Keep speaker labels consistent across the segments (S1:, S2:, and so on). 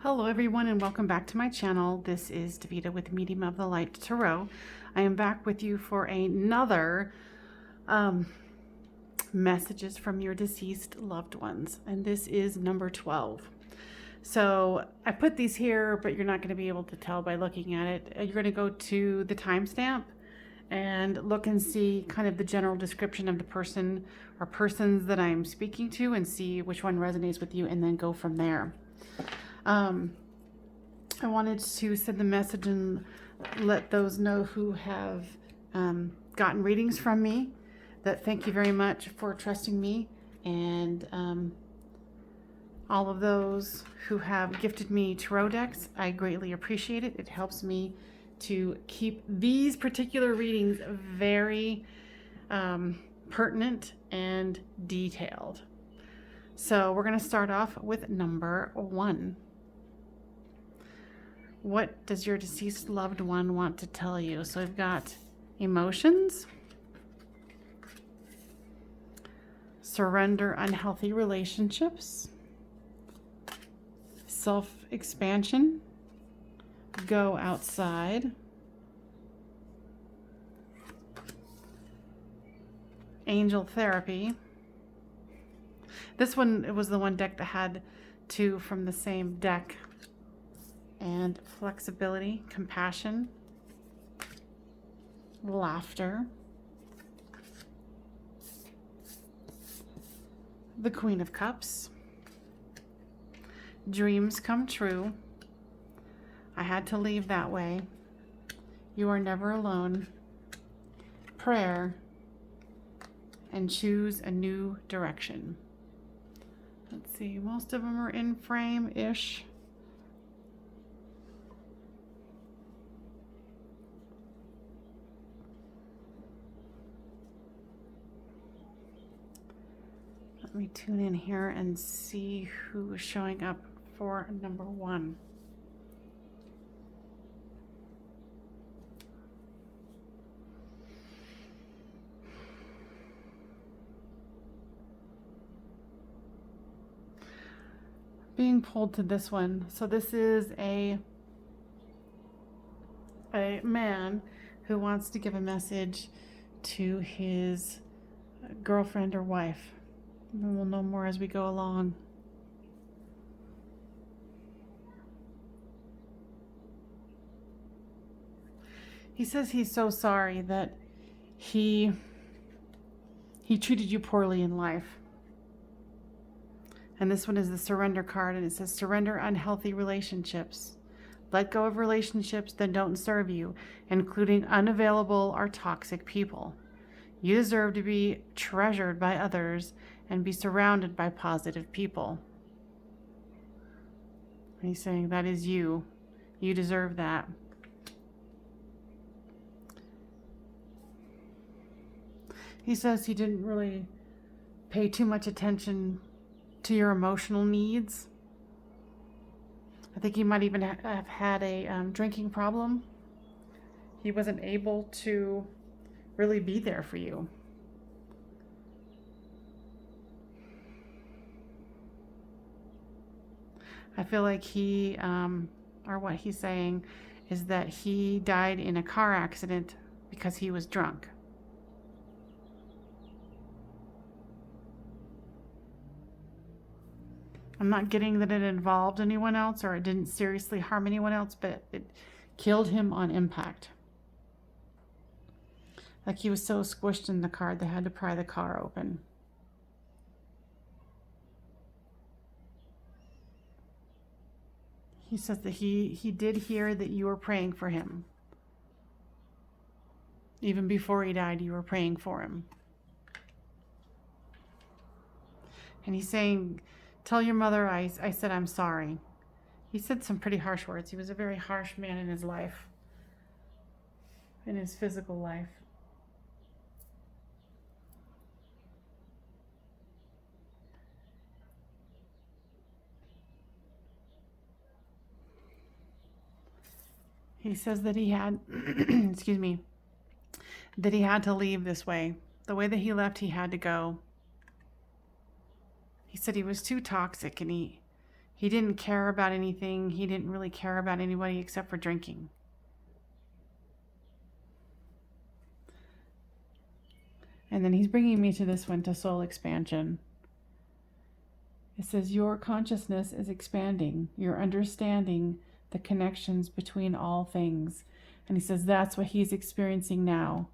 S1: Hello everyone and welcome back to my channel. This is Davita with Medium of the Light Tarot. I am back with you for another messages from your deceased loved ones, and this is number 12. So I put these here, but you're not going to be able to tell by looking at it. You're going to go to the timestamp and look and see kind of the general description of the person or persons that I'm speaking to and see which one resonates with you, and then go from there. I wanted to send the message and let those know who have gotten readings from me that thank you very much for trusting me, and all of those who have gifted me tarot decks, I greatly appreciate it. It helps me to keep these particular readings very pertinent and detailed. So we're going to start off with number 1. What does your deceased loved one want to tell you? So we've got emotions, surrender unhealthy relationships, self-expansion, go outside, angel therapy. This one, it was the one deck that had 2 from the same deck. And flexibility, compassion, laughter, the Queen of Cups, dreams come true, I had to leave that way, you are never alone, prayer, and choose a new direction. Let's see, most of them are in frame-ish. Let me tune in here and see who is showing up for number 1. Being pulled to this one. So this is a man who wants to give a message to his girlfriend or wife. We'll know more as we go along. He says he's so sorry that he treated you poorly in life. And this one is the surrender card, and it says surrender unhealthy relationships. Let go of relationships that don't serve you, including unavailable or toxic people. You deserve to be treasured by others and be surrounded by positive people. And he's saying that is you. You deserve that. He says he didn't really pay too much attention to your emotional needs. I think he might even have had a drinking problem. He wasn't able to really be there for you. I feel like he, or what he's saying is that he died in a car accident because he was drunk. I'm not getting that it involved anyone else or it didn't seriously harm anyone else, but it killed him on impact. Like he was so squished in the car, they had to pry the car open. He says that he did hear that you were praying for him. Even before he died, you were praying for him. And he's saying, tell your mother I said I'm sorry. He said some pretty harsh words. He was a very harsh man in his life, in his physical life. He says that he had, excuse me, that he had to leave this way. The way that he left, he had to go. He said he was too toxic and he He didn't care about anything. He didn't really care about anybody except for drinking. And then he's bringing me to this one, to soul expansion. It says, your consciousness is expanding. You're understanding the connections between all things. And he says that's what he's experiencing now,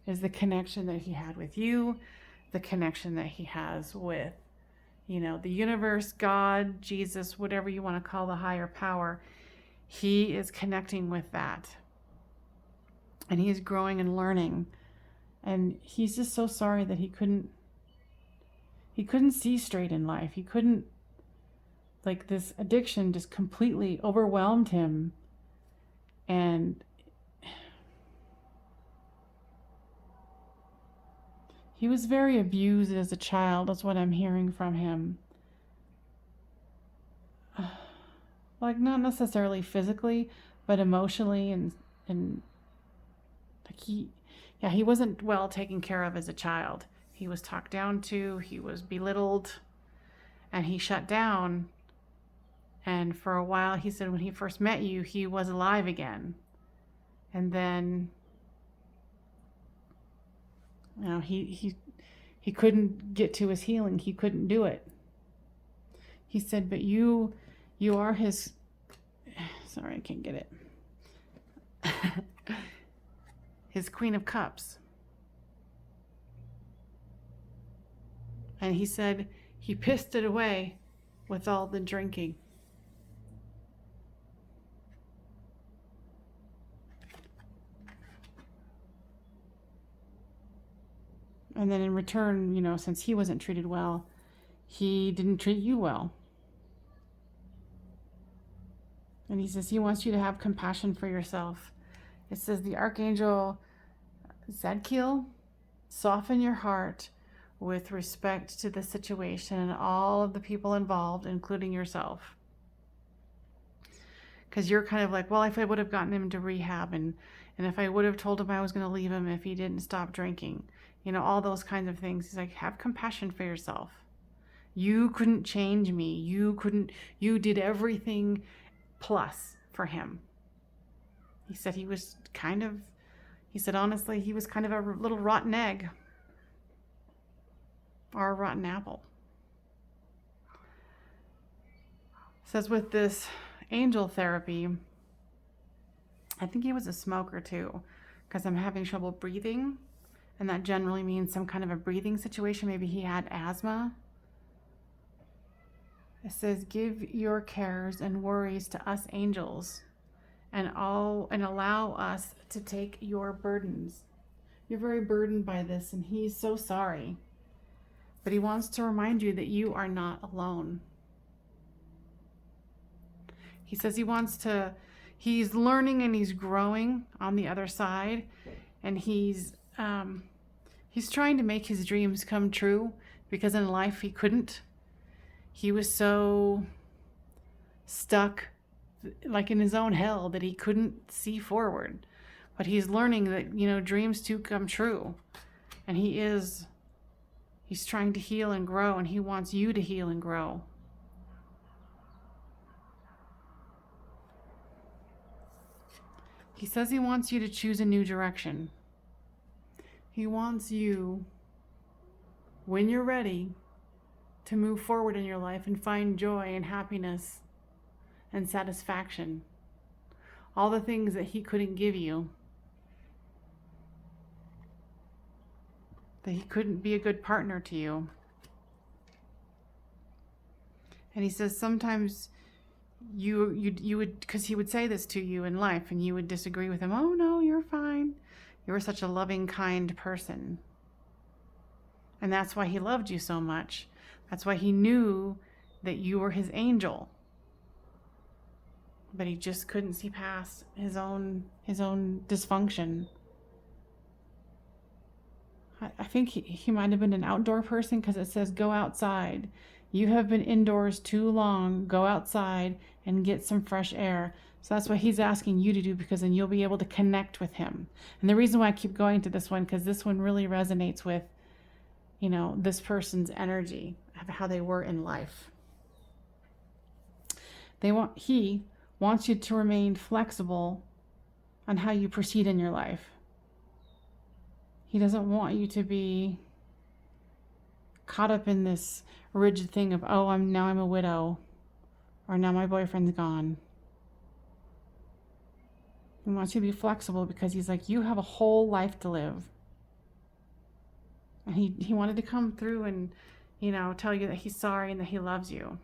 S1: is the connection that he had with you, the connection that he has with, the universe, God, Jesus, whatever you want to call the higher power. He is connecting with that. And he is growing and learning. And he's just so sorry that he couldn't see straight in life. He couldn't, this addiction just completely overwhelmed him. And he was very abused as a child, is what I'm hearing from him. Not necessarily physically, but emotionally, and he wasn't well taken care of as a child. He was talked down to, he was belittled, and he shut down. And for a while, he said when he first met you, he was alive again. And then, he couldn't get to his healing. He couldn't do it. He said, but you are his, sorry, I can't get it. His Queen of Cups. And he said he pissed it away with all the drinking. And then in return, since he wasn't treated well, he didn't treat you well. And he says he wants you to have compassion for yourself. It says the Archangel Zadkiel, soften your heart with respect to the situation and all of the people involved, including yourself. Because you're kind of like, well, if I would have gotten him to rehab, and if I would have told him I was going to leave him if he didn't stop drinking, all those kinds of things. He's like, have compassion for yourself. You couldn't change me. You did everything plus for him. He said honestly, he was kind of a little rotten egg or a rotten apple. It says with this angel therapy, I think he was a smoker too, because I'm having trouble breathing. And that generally means some kind of a breathing situation. Maybe he had asthma. It says, give your cares and worries to us angels, and allow us to take your burdens. You're very burdened by this, and he's so sorry. But he wants to remind you that you are not alone. He says he's learning and he's growing on the other side, and he's trying to make his dreams come true, because in life he couldn't. He was so stuck in his own hell that he couldn't see forward. But he's learning that, dreams do come true. And he's trying to heal and grow, and he wants you to heal and grow. He says he wants you to choose a new direction. He wants you, when you're ready, to move forward in your life and find joy and happiness and satisfaction. All the things that he couldn't give you. That he couldn't be a good partner to you. And he says sometimes you would, because he would say this to you in life, and you would disagree with him. Oh no, you're fine. You were such a loving, kind person. And that's why he loved you so much. That's why he knew that you were his angel. But he just couldn't see past his own dysfunction. I think he might have been an outdoor person, because it says go outside. You have been indoors too long. Go outside and get some fresh air. So that's what he's asking you to do, because then you'll be able to connect with him. And the reason why I keep going to this one, because this one really resonates with, this person's energy, of how they were in life. He wants you to remain flexible on how you proceed in your life. He doesn't want you to be caught up in this rigid thing of, oh, I'm a widow, or now my boyfriend's gone. He wants you to be flexible because he's like, you have a whole life to live. And he wanted to come through and, tell you that he's sorry and that he loves you.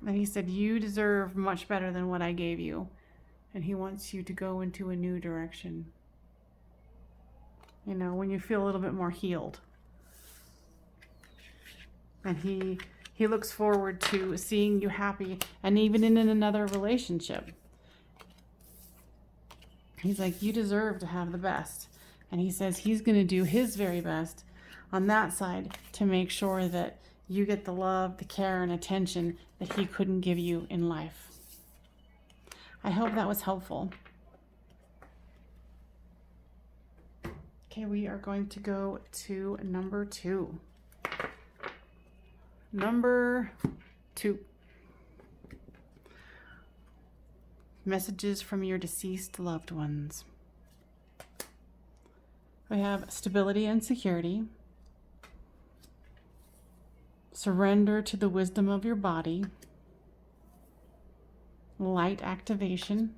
S1: And he said, you deserve much better than what I gave you. And he wants you to go into a new direction. When you feel a little bit more healed. And he looks forward to seeing you happy, and even in another relationship. He's like, you deserve to have the best. And he says he's going to do his very best on that side to make sure that you get the love, the care, and attention that he couldn't give you in life. I hope that was helpful. Okay, we are going to go to number 2. Number 2. Messages from your deceased loved ones. We have stability and security. Surrender to the wisdom of your body. Light activation.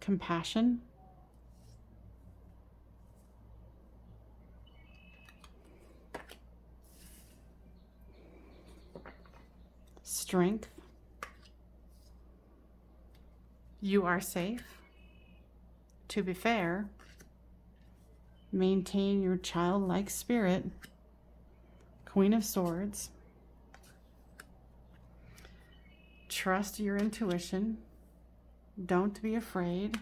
S1: Compassion. Strength. You are safe. To be fair. Maintain your childlike spirit. Queen of Swords. Trust your intuition. Don't be afraid.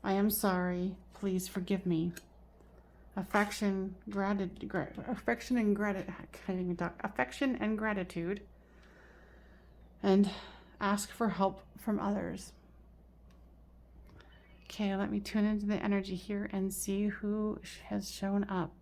S1: I am sorry. Please forgive me. Affection and gratitude. And ask for help from others. Okay, let me tune into the energy here and see who has shown up.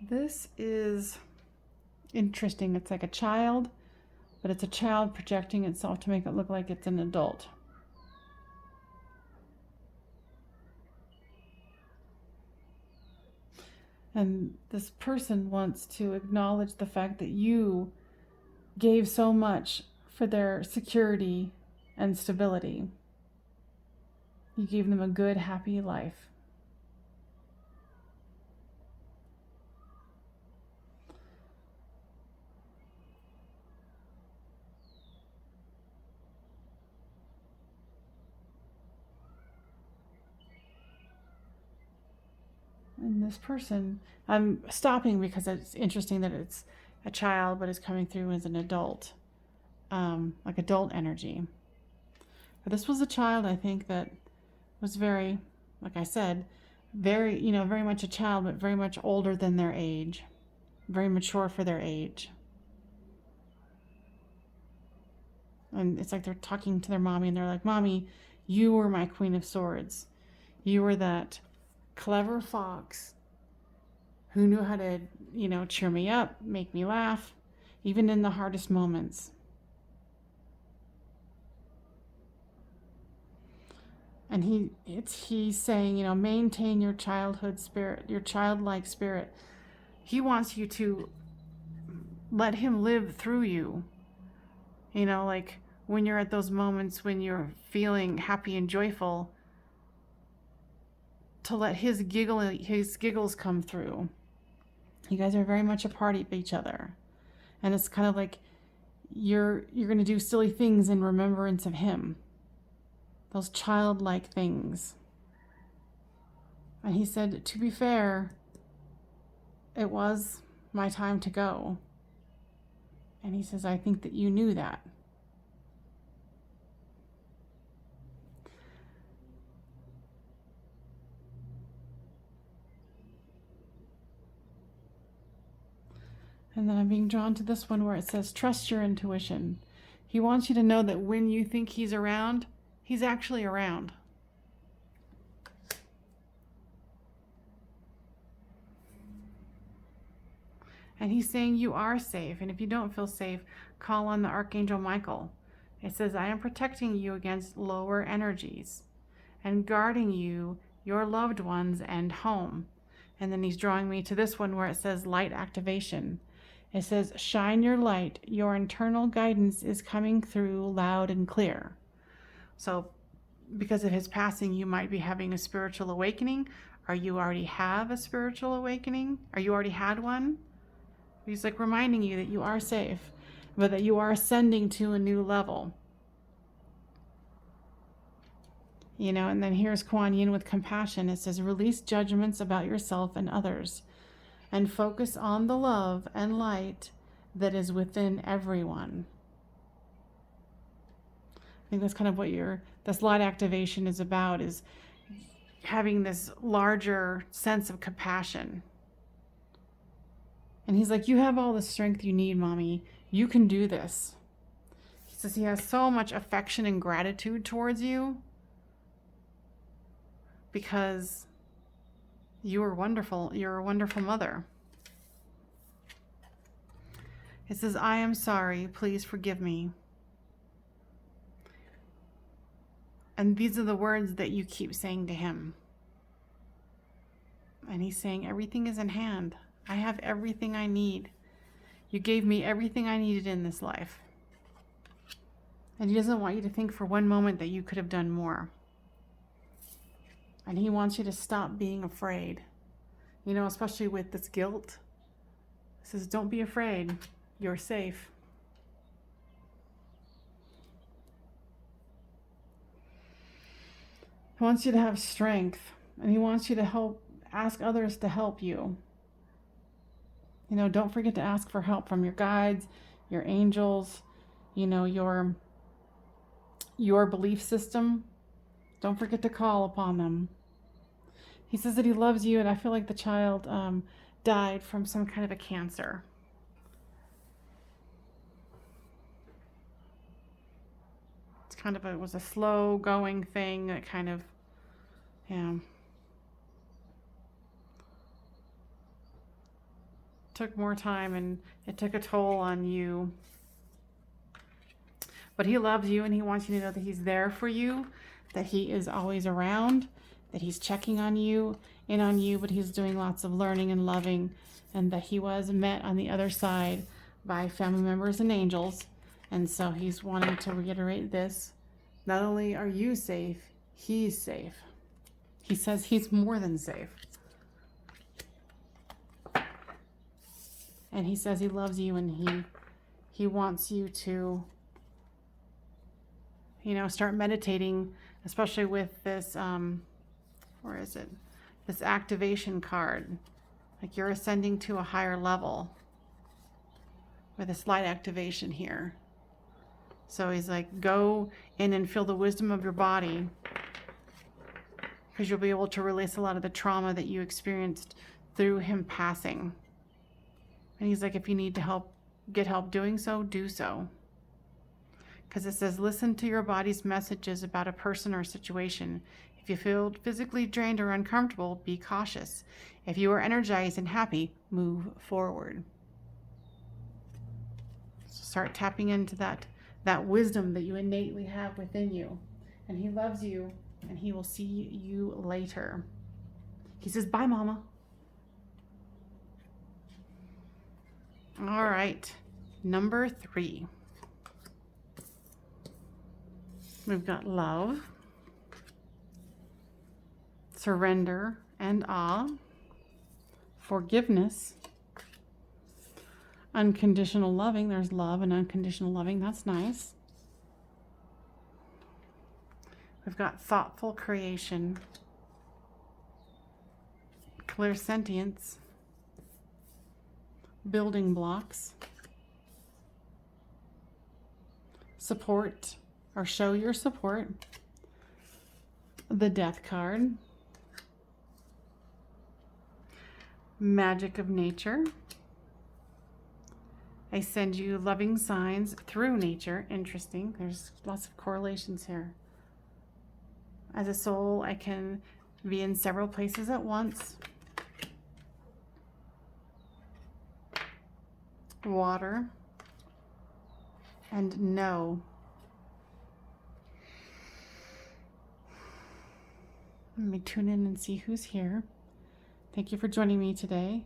S1: This is interesting. It's like a child, but it's a child projecting itself to make it look like it's an adult. And this person wants to acknowledge the fact that you gave so much for their security and stability. You gave them a good, happy life. And this person, I'm stopping because it's interesting that it's a child, but it's coming through as an adult, like adult energy. But this was a child, I think, that was very, like I said, very much a child, but very much older than their age, very mature for their age. And it's like they're talking to their mommy, and they're like, Mommy, you were my Queen of Swords. You were that clever fox who knew how to, cheer me up, make me laugh, even in the hardest moments. And he's saying, maintain your childhood spirit, your childlike spirit. He wants you to let him live through you. Like when you're at those moments when you're feeling happy and joyful, to let his giggles come through. You guys are very much a part of each other. And it's kind of like you're going to do silly things in remembrance of him. Those childlike things. And he said, to be fair, it was my time to go. And he says, I think that you knew that. And then I'm being drawn to this one where it says, trust your intuition. He wants you to know that when you think he's around, he's actually around. And he's saying you are safe. And if you don't feel safe, call on the Archangel Michael. It says, I am protecting you against lower energies and guarding you, your loved ones, and home. And then he's drawing me to this one where it says light activation. It says, shine your light. Your internal guidance is coming through loud and clear. So because of his passing, you might be having a spiritual awakening, or you already have a spiritual awakening, or you already had one. He's like reminding you that you are safe, but that you are ascending to a new level. You know, and then here's Kuan Yin with compassion. It says, release judgments about yourself and others and focus on the love and light that is within everyone. I think that's kind of what this light activation is about, is having this larger sense of compassion. And he's like, you have all the strength you need, mommy. You can do this. He says he has so much affection and gratitude towards you because you are wonderful. You're a wonderful mother. It says, I am sorry. Please forgive me. And these are the words that you keep saying to him. And he's saying, everything is in hand. I have everything I need. You gave me everything I needed in this life. And he doesn't want you to think for one moment that you could have done more. And he wants you to stop being afraid. You know, especially with this guilt. He says, don't be afraid. You're safe. He wants you to have strength. And he wants you to ask others to help you. You know, don't forget to ask for help from your guides, your angels, you know, your belief system. Don't forget to call upon them. He says that he loves you, and I feel like the child died from some kind of a cancer. It was a slow going thing that kind of, took more time, and it took a toll on you. But he loves you, and he wants you to know that he's there for you, that he is always around, that he's checking on you, but he's doing lots of learning and loving, and that he was met on the other side by family members and angels. And so he's wanting to reiterate this. Not only are you safe, he's safe. He says he's more than safe. And he says he loves you, and he wants you to, you know, start meditating, especially with this, where is it? This activation card. Like you're ascending to a higher level with this light activation here. So he's like, go in and feel the wisdom of your body, because you'll be able to release a lot of the trauma that you experienced through him passing. And he's like, if you need to get help doing so, do so. Because it says, listen to your body's messages about a person or situation. If you feel physically drained or uncomfortable, be cautious. If you are energized and happy, move forward. So start tapping into that wisdom that you innately have within you. And he loves you, and he will see you later. He says, bye, Mama. All right, number 3. We've got love, surrender and awe, forgiveness, unconditional loving. There's love and unconditional loving. That's nice. We've got thoughtful creation, clairsentience, building blocks, support or show your support, the death card, magic of nature, I send you loving signs through nature. Interesting. There's lots of correlations here. As a soul, I can be in several places at once. Water. And no. Let me tune in and see who's here. Thank you for joining me today.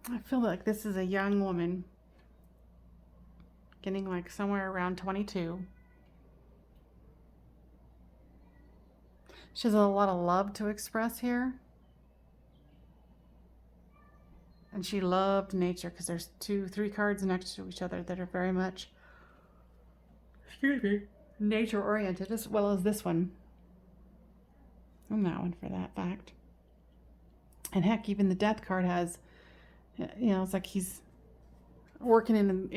S1: I feel like this is a young woman, getting like somewhere around 22. She has a lot of love to express here. And she loved nature because there's 3 cards next to each other that are very much, nature oriented, as well as this one. And that one for that fact. And heck, even the death card has, you know, it's like he's working in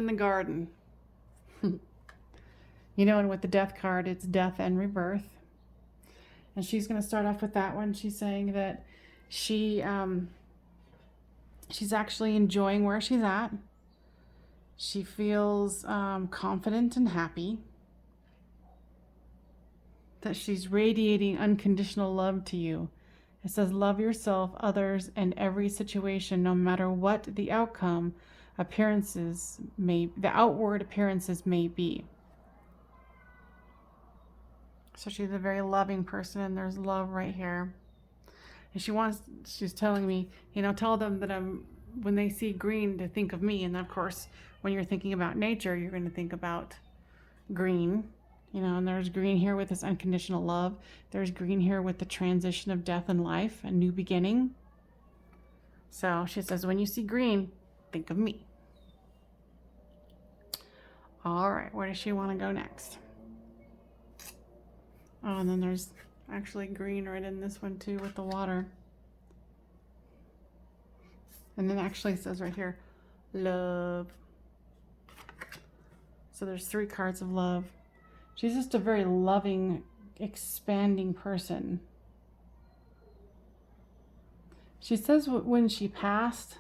S1: the garden. You know, and with the death card, it's death and rebirth. And she's going to start off with that one. She's saying that she's actually enjoying where she's at. She feels confident and happy. That she's radiating unconditional love to you. It says, love yourself, others, and every situation, no matter what the outward appearances may be. So she's a very loving person, and there's love right here. And she's telling me, you know, tell them that when they see green, to think of me. And of course, when you're thinking about nature, you're going to think about green, you know, and there's green here with this unconditional love. There's green here with the transition of death and life, a new beginning. So she says, when you see green, think of me. All right, where does she want to go next? Oh, and then there's actually green right in this one too with the water. And then actually it says right here, love. So there's 3 cards of love. She's just a very loving, expanding person. She says when she passed,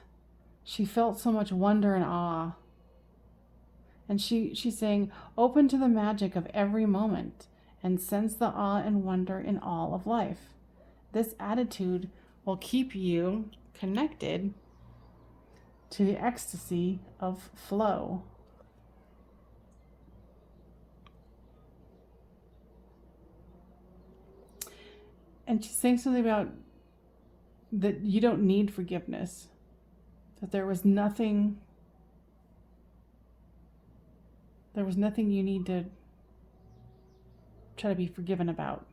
S1: she felt so much wonder and awe. And she's saying, open to the magic of every moment and sense the awe and wonder in all of life. This attitude will keep you connected to the ecstasy of flow. And she's saying something about that you don't need forgiveness, that there was nothing you need to try to be forgiven about.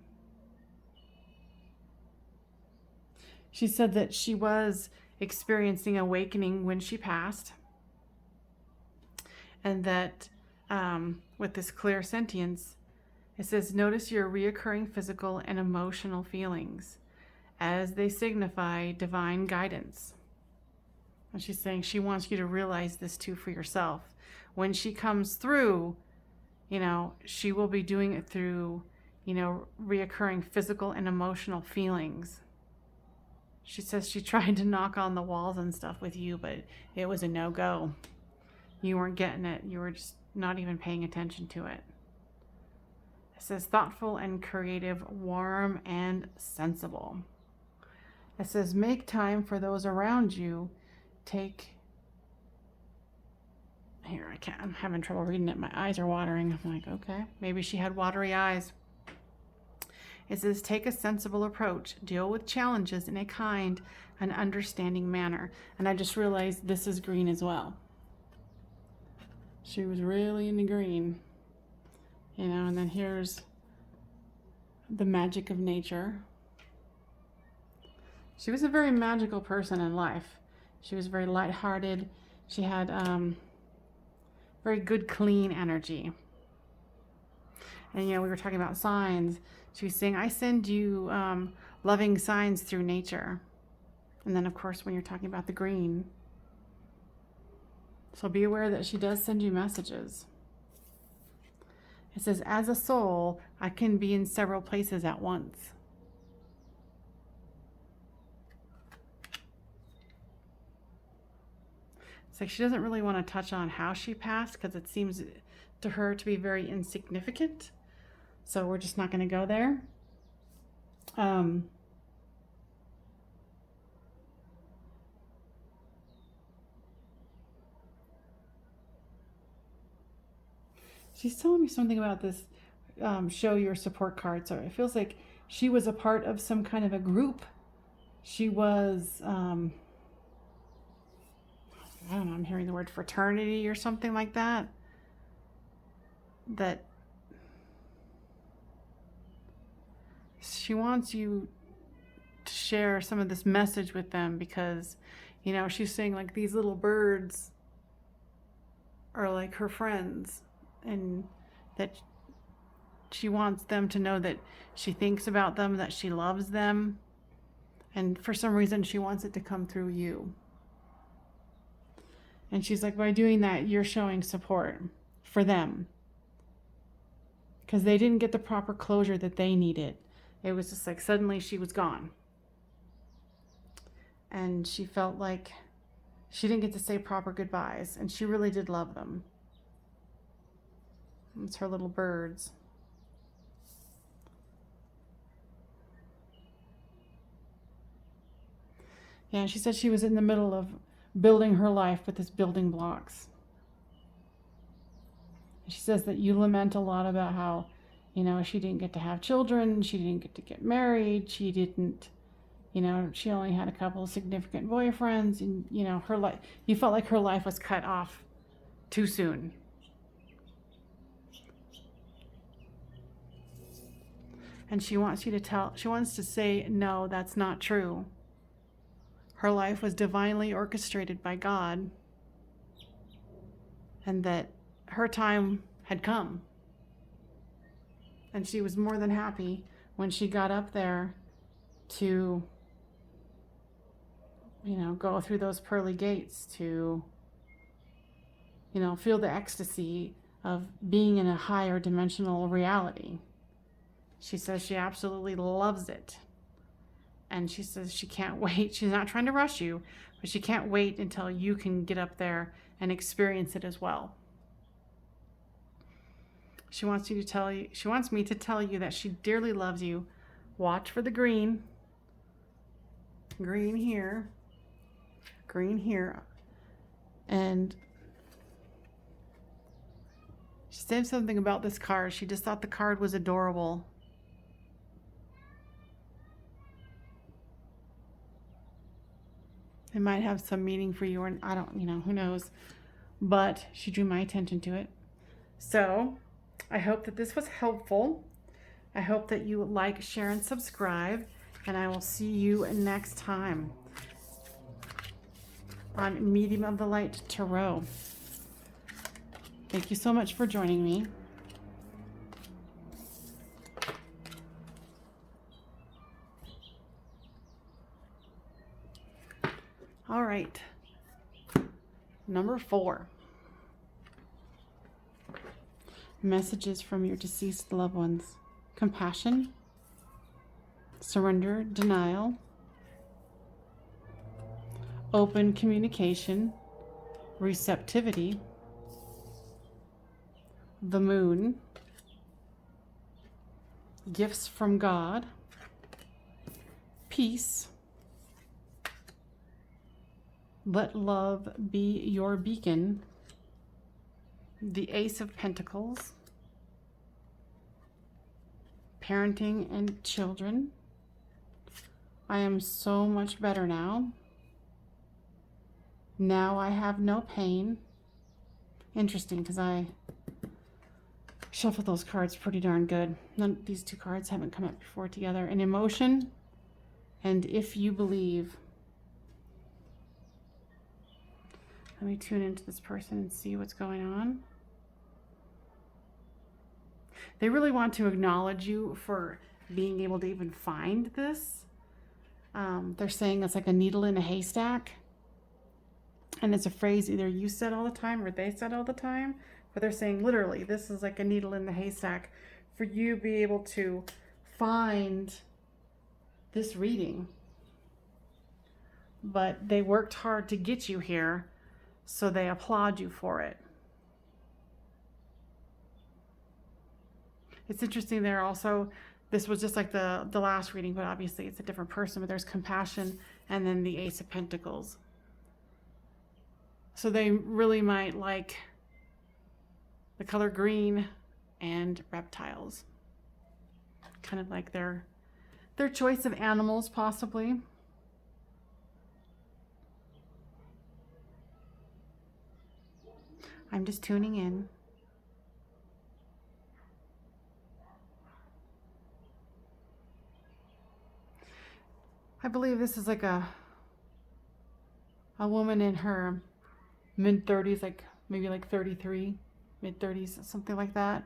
S1: She said that she was experiencing awakening when she passed, and that with this clear sentience, it says, notice your reoccurring physical and emotional feelings as they signify divine guidance. And she's saying she wants you to realize this too for yourself. When she comes through, you know, she will be doing it through, you know, reoccurring physical and emotional feelings. She says she tried to knock on the walls and stuff with you, but it was a no-go. You weren't getting it. You were just not even paying attention to it. It says thoughtful and creative, warm and sensible. It says make time for those around you. I'm having trouble reading it. My eyes are watering. I'm like, okay, maybe she had watery eyes. It says take a sensible approach. Deal with challenges in a kind and understanding manner. And I just realized this is green as well. She was really into green. You know, and then here's the magic of nature. She was a very magical person in life. She was very lighthearted. She had very good, clean energy. And, you know, we were talking about signs. She was saying, I send you loving signs through nature. And then, of course, when you're talking about the green. So be aware that she does send you messages. It says, as a soul, I can be in several places at once. It's like she doesn't really want to touch on how she passed because it seems to her to be very insignificant. So we're just not going to go there. She's telling me something about this show your support card. So it feels like she was a part of some kind of a group. She was, I don't know, I'm hearing the word fraternity or something like that. That she wants you to share some of this message with them because, you know, she's saying like these little birds are like her friends, and that she wants them to know that she thinks about them, that she loves them, and for some reason she wants it to come through you. And she's like, by doing that, you're showing support for them because they didn't get the proper closure that they needed. It was just like suddenly she was gone. And she felt like she didn't get to say proper goodbyes. And she really did love them. It's her little birds. Yeah, she said she was in the middle of building her life with this building blocks. She says that you lament a lot about how, you know, she didn't get to have children, she didn't get to get married, she didn't, you know, she only had a couple of significant boyfriends, and, you know, her life, you felt like her life was cut off too soon. And she wants to say, no, that's not true. Her life was divinely orchestrated by God, and that her time had come. And she was more than happy when she got up there to, you know, go through those pearly gates to, you know, feel the ecstasy of being in a higher dimensional reality. She says she absolutely loves it. And she says she can't wait. She's not trying to rush you, but she can't wait until you can get up there and experience it as well. She wants me to tell you that she dearly loves you. Watch for the green. Green here. Green here. And she said something about this card. She just thought the card was adorable. It might have some meaning for you, or I don't, you know, who knows. But she drew my attention to it. So I hope that this was helpful. I hope that you like, share, and subscribe. And I will see you next time on Medium of the Light Tarot. Thank you so much for joining me. All right. Number 4. Messages from your deceased loved ones. Compassion, surrender, denial, open communication, receptivity, the moon, gifts from God, peace, let love be your beacon, the Ace of Pentacles, parenting and children. I am so much better now. Now I have no pain. Interesting, because I shuffled those cards pretty darn good. These two cards haven't come up before together. An emotion, and if you believe. Let me tune into this person and see what's going on. They really want to acknowledge you for being able to even find this. They're saying it's like a needle in a haystack. And it's a phrase either you said all the time or they said all the time. But they're saying literally, this is like a needle in the haystack for you to be able to find this reading. But they worked hard to get you here, so they applaud you for it. It's interesting there also, this was just like the last reading, but obviously it's a different person, but there's compassion and then the Ace of Pentacles. So they really might like the color green and reptiles. Kind of like their choice of animals, possibly. I'm just tuning in. I believe this is like a woman in her mid-30s, like maybe like 33, mid-30s, something like that.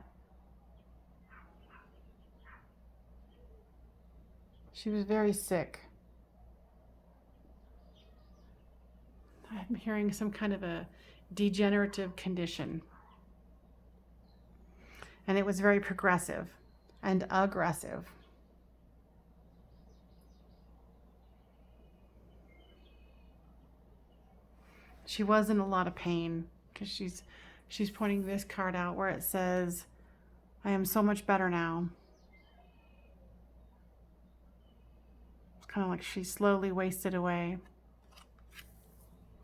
S1: She was very sick. I'm hearing some kind of a degenerative condition. And it was very progressive and aggressive. She was in a lot of pain because she's pointing this card out where it says, I am so much better now. It's kind of like she slowly wasted away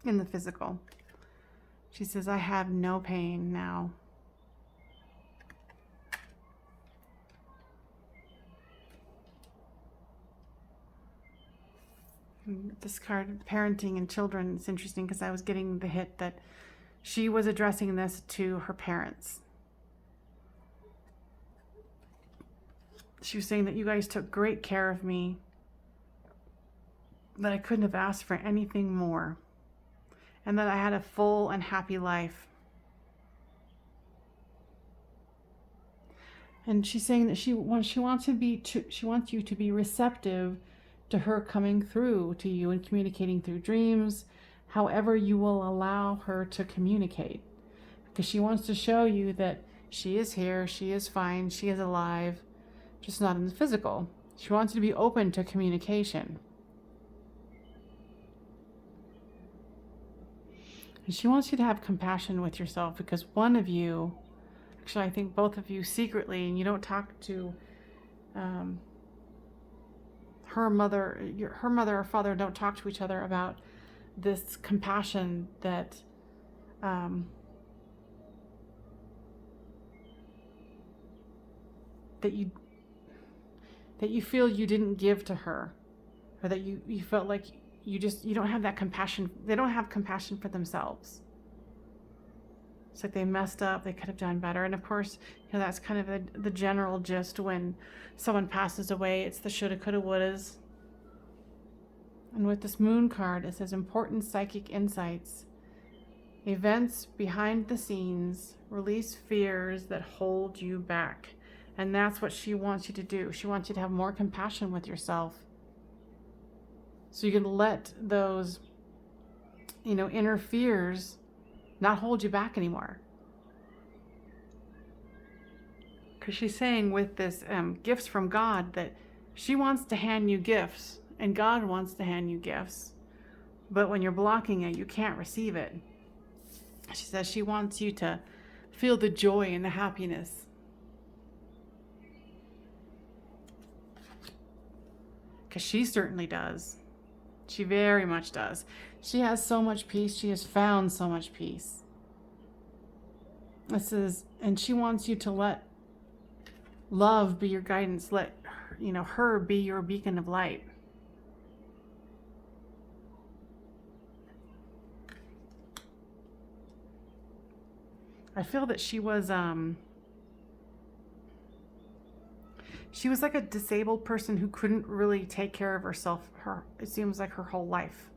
S1: in the physical. She says, I have no pain now. This card, parenting and children, it's interesting because I was getting the hit that she was addressing this to her parents. She was saying that you guys took great care of me, that I couldn't have asked for anything more, and that I had a full and happy life. And she's saying that she wants you to be receptive to her coming through to you and communicating through dreams, however you will allow her to communicate. Because she wants to show you that she is here, she is fine, she is alive, just not in the physical. She wants you to be open to communication. And she wants you to have compassion with yourself, because one of you, actually I think both of you secretly, and you don't talk to her mother or father don't talk to each other about this compassion that that you feel you didn't give to her, or that you felt like you don't have that compassion. They don't have compassion for themselves. It's like they messed up, they could have done better. And of course, that's kind of the general gist when someone passes away. It's the shoulda, coulda, wouldas. And with this moon card, it says important psychic insights. Events behind the scenes release fears that hold you back. And that's what she wants you to do. She wants you to have more compassion with yourself, so you can let those, inner fears not hold you back anymore. Because she's saying with this gifts from God that she wants to hand you gifts, and God wants to hand you gifts. But when you're blocking it, you can't receive it. She says she wants you to feel the joy and the happiness. Because she certainly does. She very much does. She has so much peace. She has found so much peace. This is, and she wants you to let love be your guidance. Let her be your beacon of light. I feel that she was like a disabled person who couldn't really take care of herself. It seems like her whole life,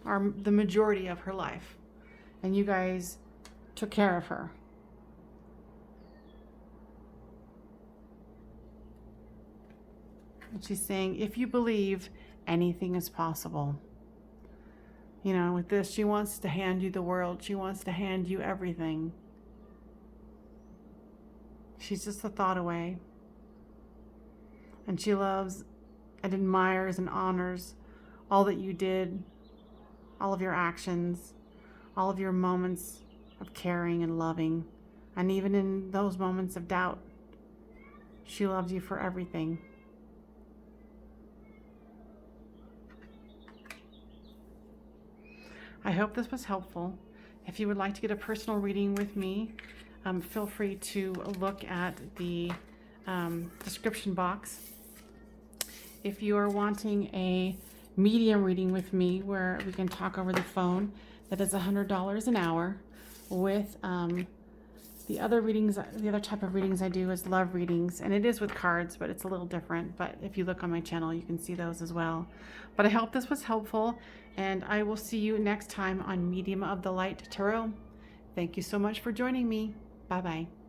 S1: or the majority of her life, and you guys took care of her. And she's saying, if you believe, anything is possible. You know, with this, she wants to hand you the world. She wants to hand you everything. She's just a thought away. And she loves and admires and honors all that you did, all of your actions, all of your moments of caring and loving. And even in those moments of doubt, she loves you for everything. I hope this was helpful. If you would like to get a personal reading with me, feel free to look at the description box. If you are wanting a medium reading with me where we can talk over the phone, that is $100 an hour. With the other readings, the other type of readings I do is love readings, and it is with cards, but it's a little different. But if you look on my channel, you can see those as well. But I hope this was helpful, and I will see you next time on Medium of the Light Tarot. Thank you so much for joining me. Bye-bye.